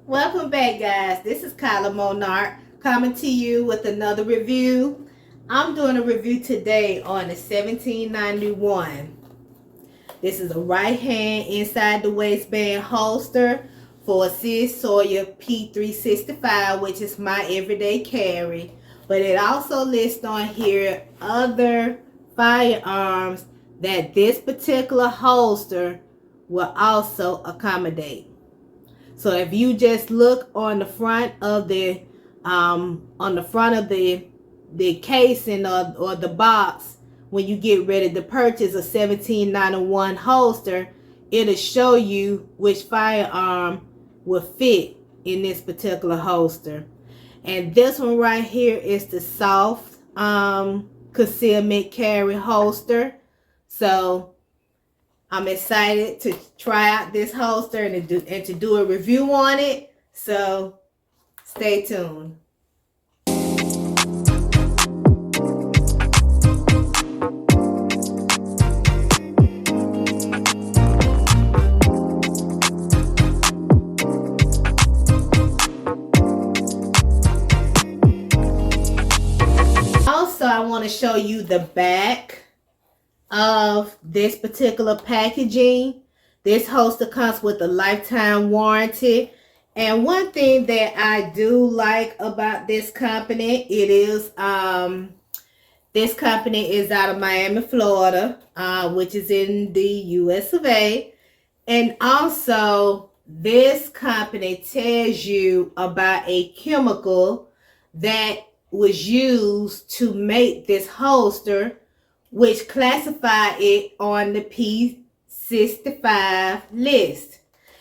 Welcome back, guys. This is Kyla Monarch coming to you with another review. I'm doing a review today on the 1791. This is a right hand inside the waistband holster for a SCH Sawyer P365, which is my everyday carry. But it also lists on here other firearms that this particular holster will also accommodate. So if you just look on the front of the casing or the box when you get ready to purchase a 1791 holster, it'll show you which firearm will fit in this particular holster. And this one right here is the soft concealment carry holster. So I'm excited to try out this holster and to do a review on it. So stay tuned. Also, I want to show you the back of this particular packaging. This holster comes with a lifetime warranty, and one thing that I do like about this company, this company is out of Miami, Florida, which is in the US of A. And also this company tells you about a chemical that was used to make this holster, which classify it on the P65 list.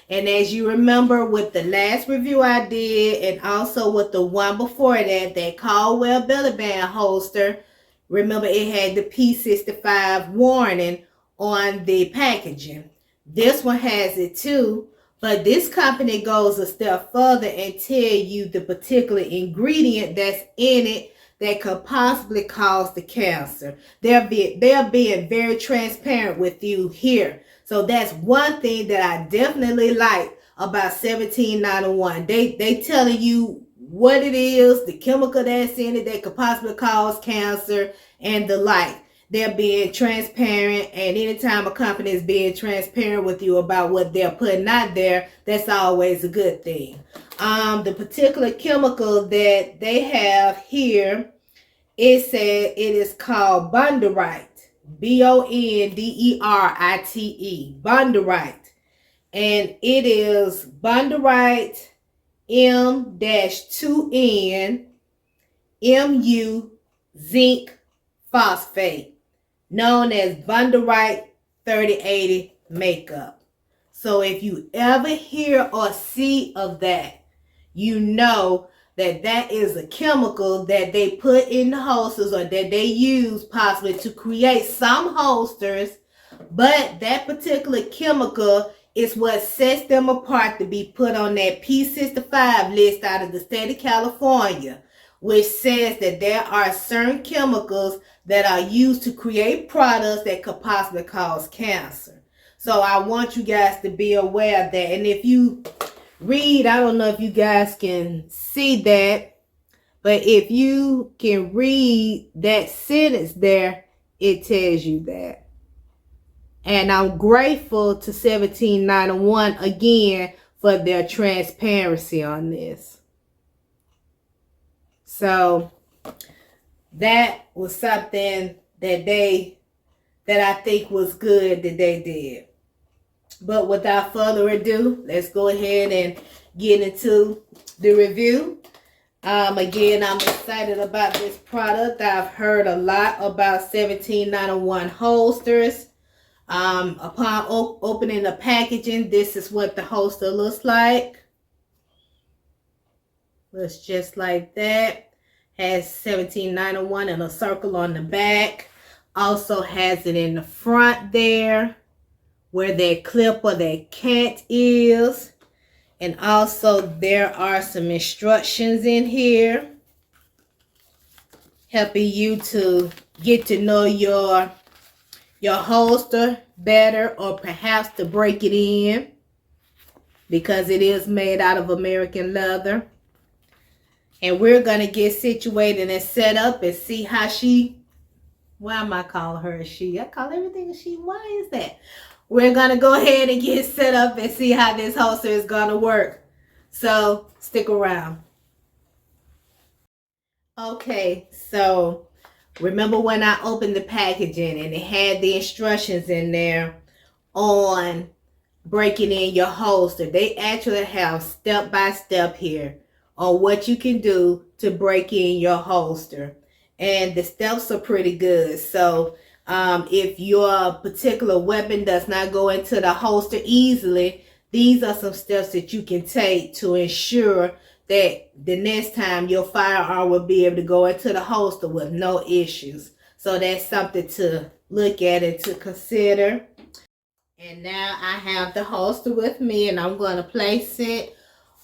And as you remember with the last review I did, and also with the one before that Caldwell belly band holster, remember it had the P65 warning on the packaging. This one has it too, but this company goes a step further and tell you the particular ingredient that's in it that could possibly cause the cancer. They're being very transparent with you here. So that's one thing that I definitely like about 1791. They telling you what it is, the chemical that's in it that could possibly cause cancer and the like. They're being transparent, and anytime a company is being transparent with you about what they're putting out there, that's always a good thing. The particular chemical that they have here, it said it is called Bonderite, Bonderite, Bonderite, and it is Bonderite M-2N MU zinc phosphate, known as Bonderite 3080 makeup. So if you ever hear or see of that, you know that that is a chemical that they put in the holsters, or that they use possibly to create some holsters, but that particular chemical is what sets them apart to be put on that P65 list out of the state of California, which says that there are certain chemicals that are used to create products that could possibly cause cancer. So I want you guys to be aware of that. And if you read, I don't know if you guys can see that, but if you can read that sentence there, it tells you that. And I'm grateful to 1791 again for their transparency on this. So that was something that I think was good that they did. But without further ado, let's go ahead and get into the review. Again, I'm excited about this product. I've heard a lot about 1791 holsters. Upon opening the packaging, this is what the holster looks like. Looks just like that. Has 1791 and a circle on the back. Also has it in the front there, where that clip or that cant is. And also there are some instructions in here helping you to get to know your holster better, or perhaps to break it in. because it is made out of American leather. And we're going to get situated and set up and see how she, why am I calling her a she? I call everything a she. Why is that? We're going to go ahead and get set up and see how this holster is going to work. So stick around. Okay, so remember when I opened the packaging and it had the instructions in there on breaking in your holster? They actually have step by step here on what you can do to break in your holster, and the steps are pretty good. So if your particular weapon does not go into the holster easily, these are some steps that you can take to ensure that the next time your firearm will be able to go into the holster with no issues. So that's something to look at and to consider. And now I have the holster with me, and I'm going to place it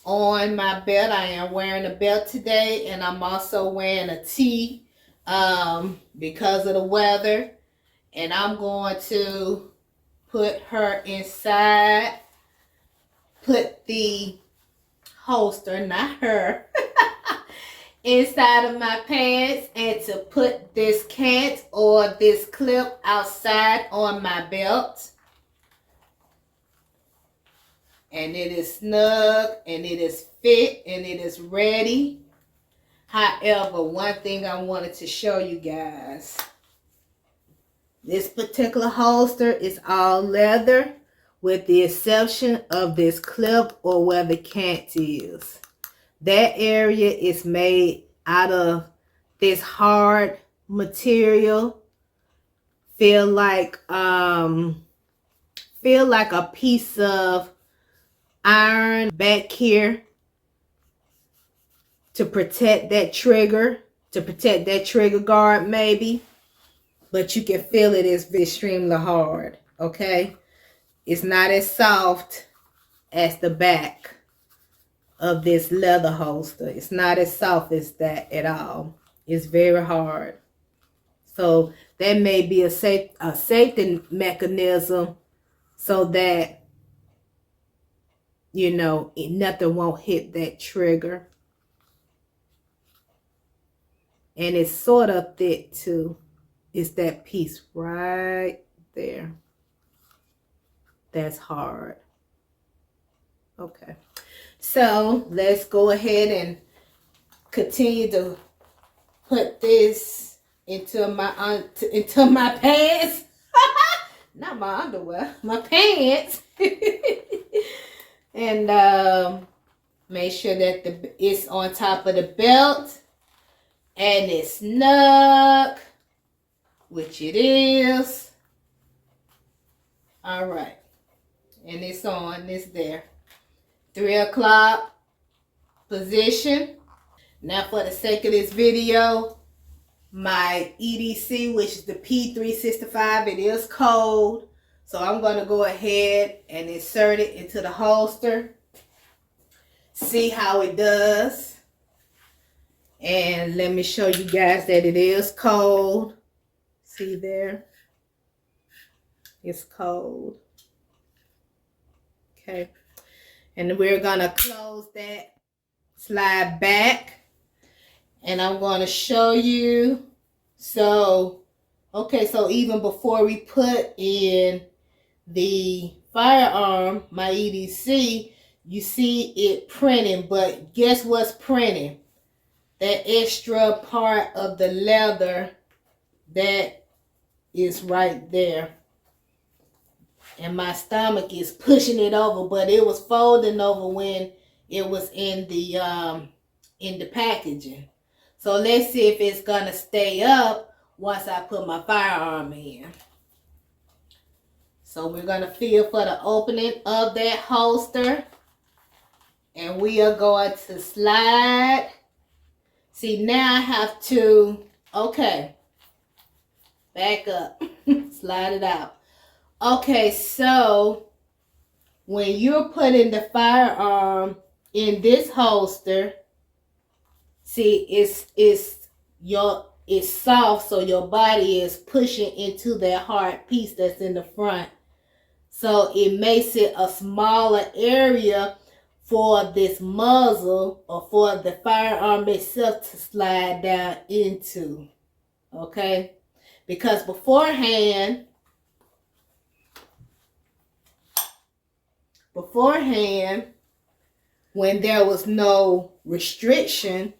on my belt. I am wearing a belt today, and I'm also wearing a tee because of the weather. And I'm going to put her inside, put the holster, not her, inside of my pants, and to put this cant or this clip outside on my belt. And it is snug, and it is fit, and it is ready. However, one thing I wanted to show you guys. This particular holster is all leather, with the exception of this clip or where the cant is. That area is made out of this hard material. Feel like a piece of iron back here to protect that trigger, guard maybe, but you can feel it is extremely hard. Okay, it's not as soft as the back of this leather holster. It's not as soft as that at all. It's very hard. So that may be a safety mechanism so that, you know, nothing won't hit that trigger. And it's sort of thick too. It's that piece right there. That's hard. Okay. So let's go ahead and continue to put this into my pants. Not my underwear, my pants. And make sure that it's on top of the belt and it's snug, which it is. All right, and it's on. It's there. 3 o'clock position. Now, for the sake of this video, my EDC, which is the P365, it is cold. So I'm going to go ahead and insert it into the holster. See how it does. And let me show you guys that it is cold. See there? It's cold. Okay. And we're going to close that, slide back. And I'm going to show you. So, okay, so even before we put in the firearm, my EDC, you see it printing, but guess what's printing? That extra part of the leather that is right there. And my stomach is pushing it over, but it was folding over when it was in the packaging. So let's see if it's gonna stay up once I put my firearm in. So we're gonna feel for the opening of that holster. And we are going to slide. See, now I have to, okay, back up, slide it out. Okay, so when you're putting the firearm in this holster, see, it's soft, so your body is pushing into that hard piece that's in the front. So it makes it a smaller area for this muzzle or for the firearm itself to slide down into. Okay? Because beforehand, when there was no restriction,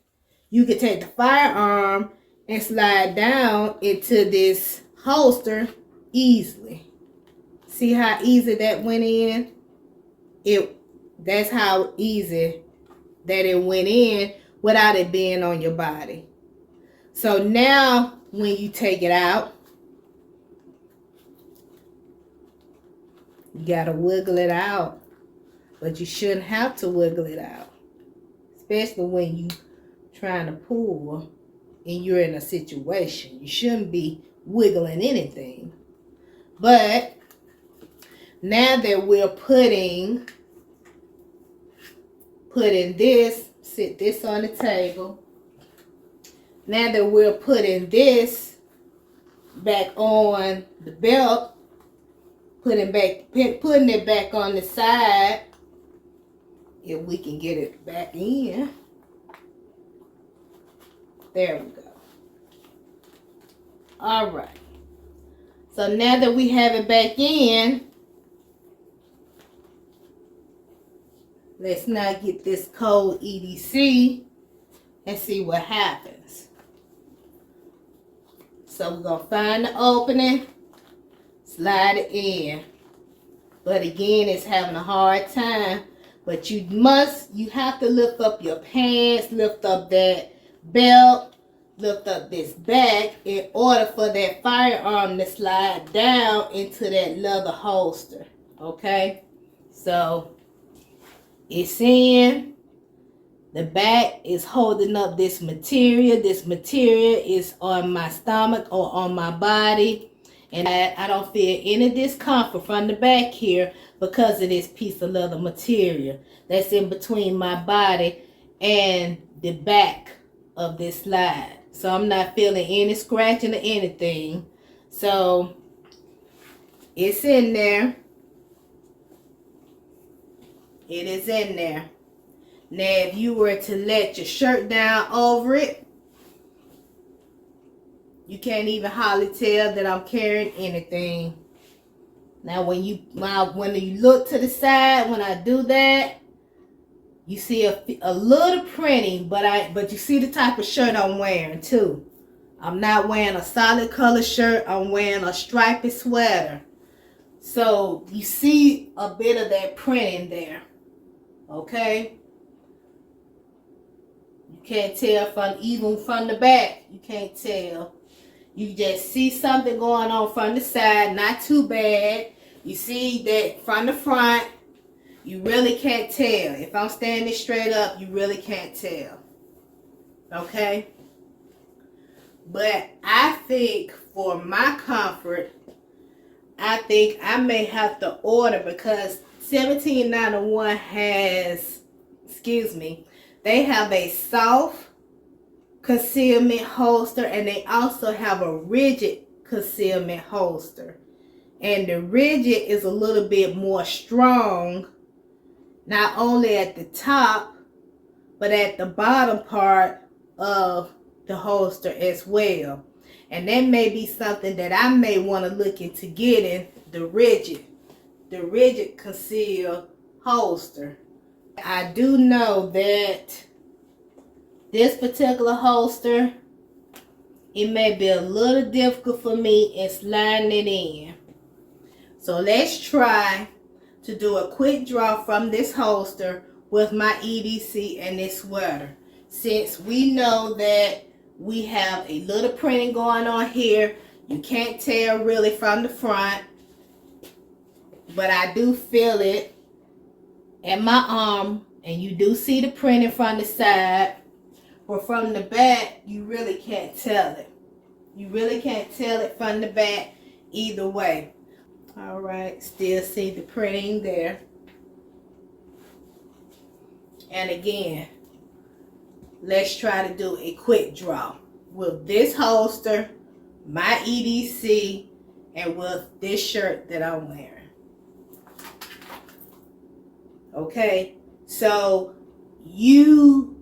you could take the firearm and slide down into this holster easily. See how easy that went in? That's how easy that it went in without it being on your body. So now when you take it out, you gotta wiggle it out. But you shouldn't have to wiggle it out. Especially when you trying to pull and you're in a situation. You shouldn't be wiggling anything. But now that we're putting this, sit this on the table. Now that we're putting this back on the belt, putting it back on the side, if we can get it back in. There we go. All right. So now that we have it back in, let's now get this code EDC and see what happens. So we're going to find the opening, slide it in. But again, it's having a hard time. But you have to lift up your pants, lift up that belt, lift up this bag in order for that firearm to slide down into that leather holster. Okay? So it's in. The back is holding up this material. This material is on my stomach or on my body. And I don't feel any discomfort from the back here because of this piece of leather material that's in between my body and the back of this slide. So I'm not feeling any scratching or anything. So it's in there. It is in there. Now if you were to let your shirt down over it, you can't even hardly tell that I'm carrying anything. Now when you look to the side, when I do that, you see a little printing, but you see the type of shirt I'm wearing too. I'm not wearing a solid color shirt. I'm wearing a striped sweater. So you see a bit of that printing there. Okay? You can't tell even from the back. You can't tell. You just see something going on from the side, not too bad. You see that from the front, you really can't tell. If I'm standing straight up, you really can't tell. Okay? But I think for my comfort, I think I may have to order because 1791 has, they have a soft concealment holster and they also have a rigid concealment holster. And the rigid is a little bit more strong, not only at the top, but at the bottom part of the holster as well. And that may be something that I may want to look into getting, the rigid concealed holster. I do know that this particular holster, it may be a little difficult for me in sliding it in. So let's try to do a quick draw from this holster with my EDC and this sweater. Since we know that we have a little printing going on here, you can't tell really from the front, but I do feel it at my arm, and you do see the printing from the side. But from the back, you really can't tell it. You really can't tell it from the back either way. All right, still see the printing there. And again, let's try to do a quick draw with this holster, my EDC, and with this shirt that I'm wearing. Okay, So you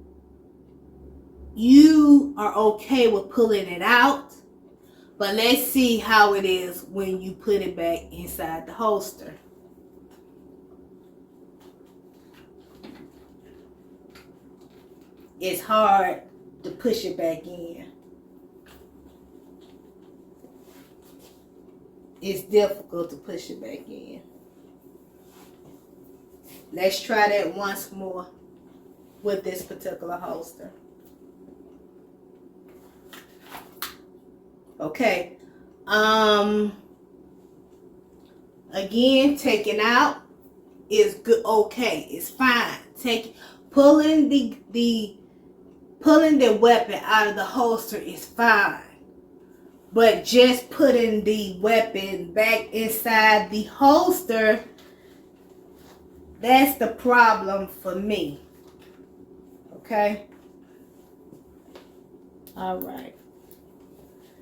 are okay with pulling it out, but let's see how it is when you put it back inside the holster. It's hard to push it back in. It's difficult to push it back in. Let's try that once more with this particular holster. Okay. Again, taking out is good. Okay, it's fine. Pulling the weapon out of the holster is fine. But just putting the weapon back inside the holster, that's the problem for me. Okay? All right.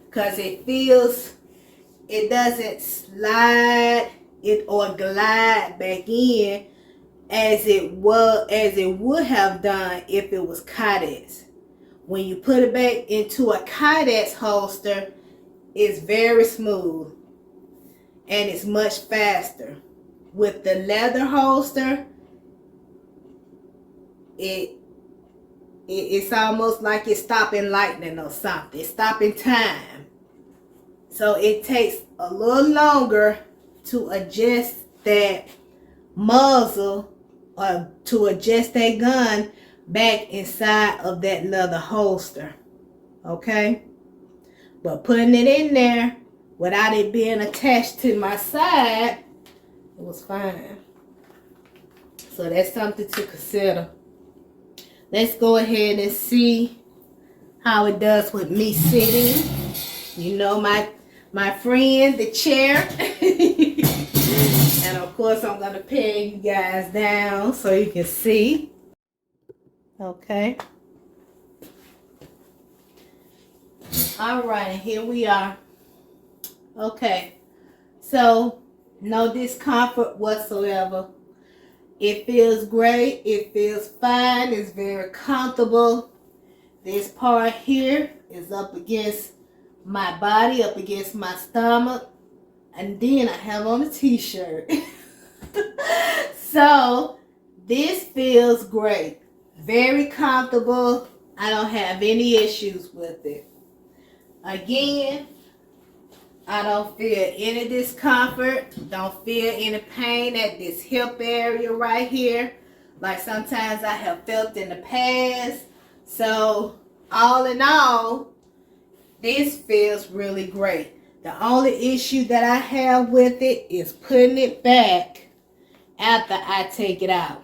Because it doesn't slide it or glide back in as it would have done if it was Kydex. When you put it back into a Kydex holster, it's very smooth and it's much faster. With the leather holster, it's almost like it's stopping lightning or something. It's stopping time. So it takes a little longer to adjust that muzzle or to adjust that gun back inside of that leather holster. Okay? But putting it in there without it being attached to my side, it was fine. So that's something to consider. Let's go ahead and see how it does with me sitting. You know, my friend, the chair. And of course, I'm going to pan you guys down so you can see. Okay. All right, here we are. Okay. So, no discomfort whatsoever. It feels great. It feels fine. It's very comfortable. This part here is up against my body, up against my stomach. And then I have on a t-shirt. So, this feels great. Very comfortable. I don't have any issues with it. Again, I don't feel any discomfort. Don't feel any pain at this hip area right here, like sometimes I have felt in the past. So, all in all, this feels really great. The only issue that I have with it is putting it back after I take it out.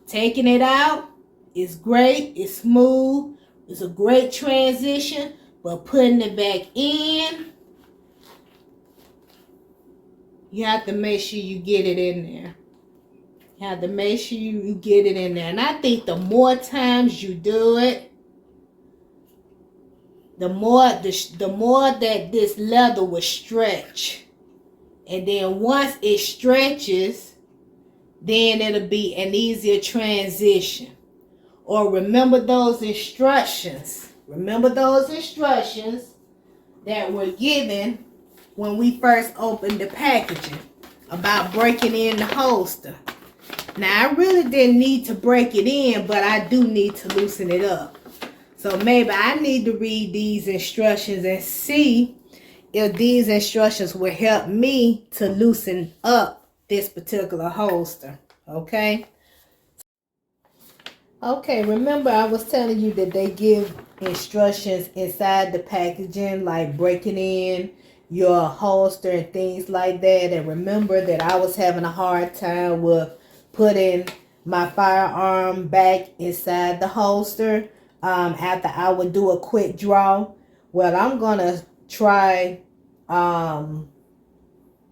Taking it out is great. It's smooth. It's a great transition. But putting it back in, you have to make sure you get it in there. You have to make sure you get it in there. And I think the more times you do it, the more that this leather will stretch. And then once it stretches, then it'll be an easier transition. Or remember those instructions. Remember those instructions that were given when we first opened the packaging about breaking in the holster. Now, I really didn't need to break it in, but I do need to loosen it up. So maybe I need to read these instructions and see if these instructions will help me to loosen up this particular holster. Okay? Okay, remember I was telling you that they give instructions inside the packaging, like breaking in your holster and things like that. And remember that I was having a hard time with putting my firearm back inside the holster after I would do a quick draw. Well, I'm going to try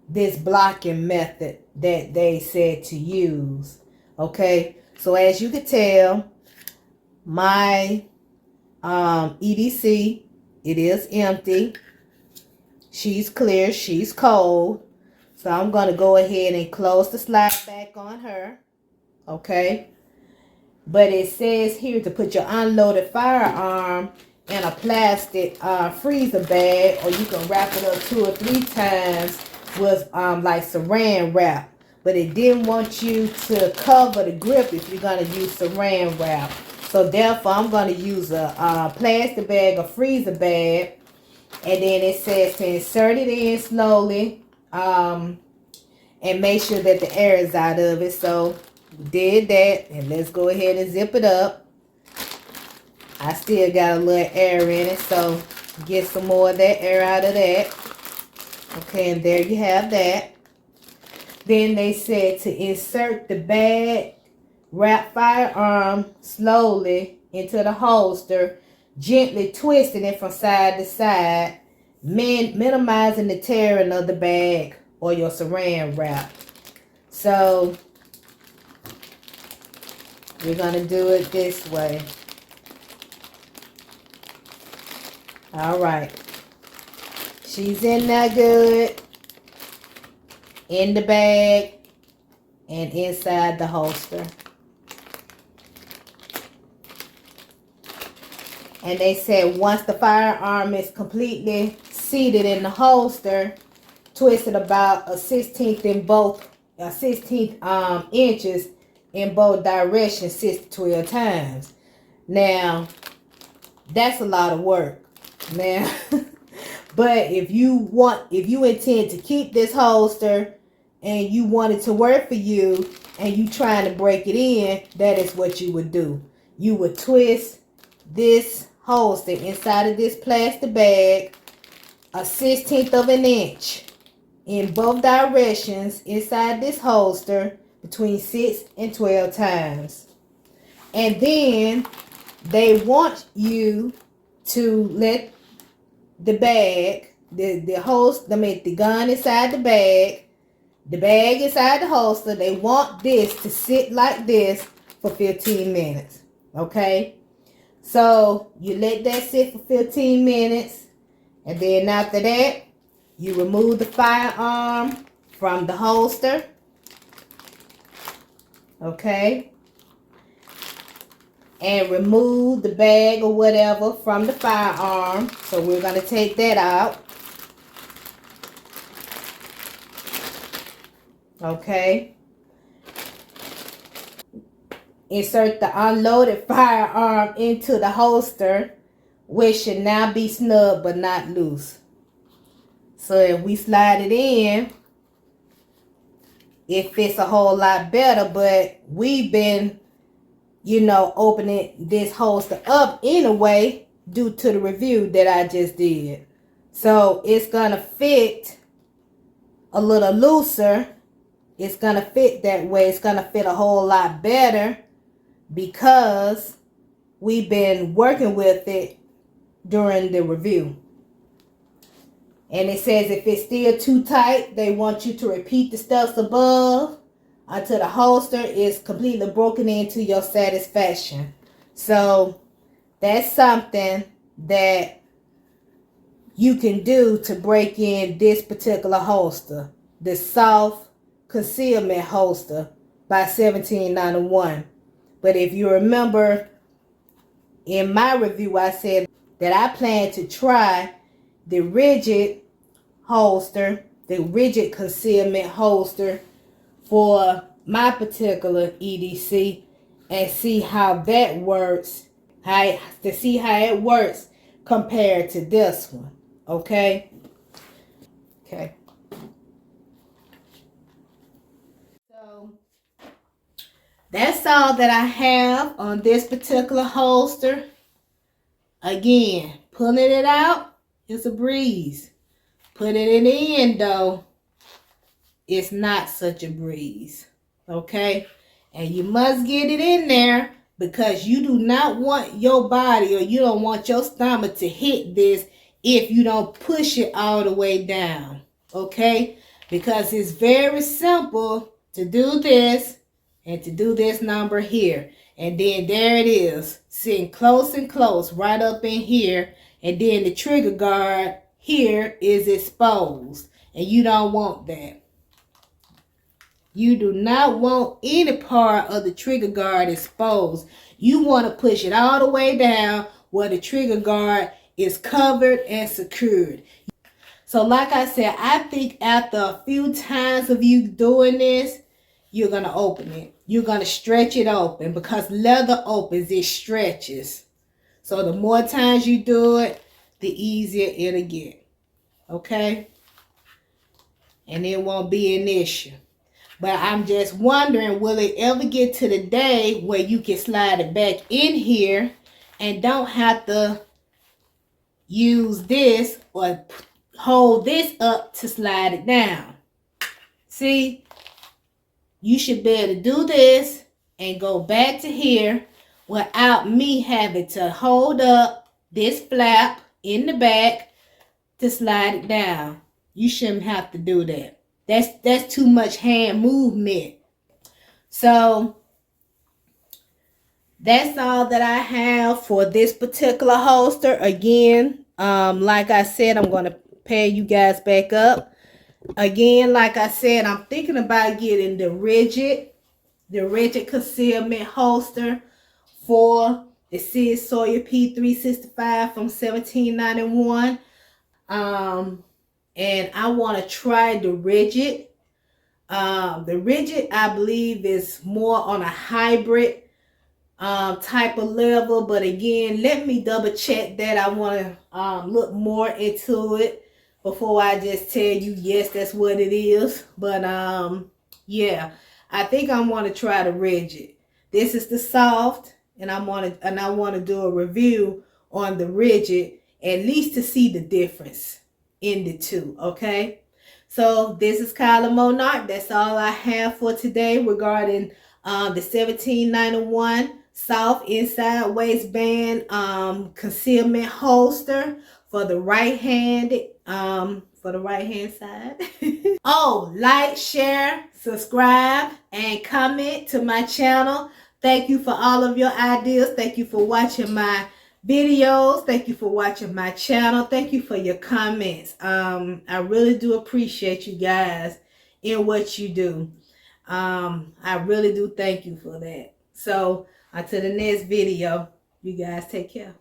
this blocking method that they said to use. Okay, so as you can tell, my EDC, it is empty. She's clear. She's cold. So I'm going to go ahead and close the slide back on her. Okay. but it says here to put your unloaded firearm in a plastic freezer bag, or you can wrap it up 2 or 3 times with like saran wrap. But it didn't want you to cover the grip if you're going to use saran wrap. So therefore, I'm going to use a plastic bag, a freezer bag. And then it says to insert it in slowly and make sure that the air is out of it. So we did that, and let's go ahead and zip it up. I still got a little air in it, so get some more of that air out of that. Okay, and there you have that. Then they said to insert the bag wrap firearm slowly into the holster, gently twisting it from side to side, minimizing the tearing of the bag or your saran wrap. So we're going to do it this way. All right. She's in there good, in the bag, and inside the holster. And they said once the firearm is completely seated in the holster, twist it about a 16th inches in both directions 6 to 12 times. Now, that's a lot of work. Now, but if you intend to keep this holster and you want it to work for you and you trying to break it in, that is what you would do. You would twist this holster inside of this plastic bag a 16th of an inch in both directions inside this holster between 6 and 12 times. And then they want you to let the bag, the gun inside the bag inside the holster, they want this to sit like this for 15 minutes. Okay? So you let that sit for 15 minutes, and then after that, you remove the firearm from the holster. Okay? And remove the bag or whatever from the firearm. So we're going to take that out. Okay. Insert the unloaded firearm into the holster, which should now be snug but not loose. So if we slide it in, it fits a whole lot better, but we've been opening this holster up anyway due to the review that I just did. So it's gonna fit a little looser. It's gonna fit that way. It's gonna fit a whole lot better because we've been working with it during the review. And it says if it's still too tight, they want you to repeat the steps above until the holster is completely broken into your satisfaction. So that's something that you can do to break in this particular holster, the soft concealment holster by 1791. But if you remember in my review, I said that I plan to try the rigid holster, the rigid concealment holster for my particular EDC and see how that works, to see how it works compared to this one. Okay? Okay. So that's all that I have on this particular holster. Again, pulling it out is a breeze. Putting it in though, it's not such a breeze. Okay? And you must get it in there because you do not want your body, or you don't want your stomach to hit this if you don't push it all the way down. Okay? Because it's very simple to do this and to do this number here. And then there it is, sitting close and close right up in here. And then the trigger guard here is exposed. And you don't want that. You do not want any part of the trigger guard exposed. You want to push it all the way down where the trigger guard is covered and secured. So like I said, I think after a few times of you doing this, you're going to open it. You're going to stretch it open because leather opens, it stretches. So the more times you do it, the easier it'll get. Okay? And it won't be an issue. But I'm just wondering, will it ever get to the day where you can slide it back in here and don't have to use this or hold this up to slide it down? See, you should be able to do this and go back to here without me having to hold up this flap in the back to slide it down. You shouldn't have to do that. That's too much hand movement. So that's all that I have for this particular holster. Again, like I said, I'm going to pair you guys back up. Again, like I said, I'm thinking about getting the rigid concealment holster for the Sid Sawyer P365 from $17.91. And I want to try the rigid. The rigid, I believe, is more on a hybrid type of level. But again, let me double check that. I want to look more into it before I just tell you, yes, that's what it is. But yeah, I think I want to try the rigid. This is the soft, and I want to do a review on the rigid, at least to see the difference in the two. Okay, so this is Kyla Monarch. That's all I have for today regarding the $17.91 soft inside waistband concealment holster for the right hand side. Oh, like, share, subscribe, and comment to my channel. Thank you for all of your ideas. Thank you for watching my videos. Thank you for watching my channel. Thank you for your comments. I really do appreciate you guys in what you do. I really do thank you for that. So until the next video, you guys take care.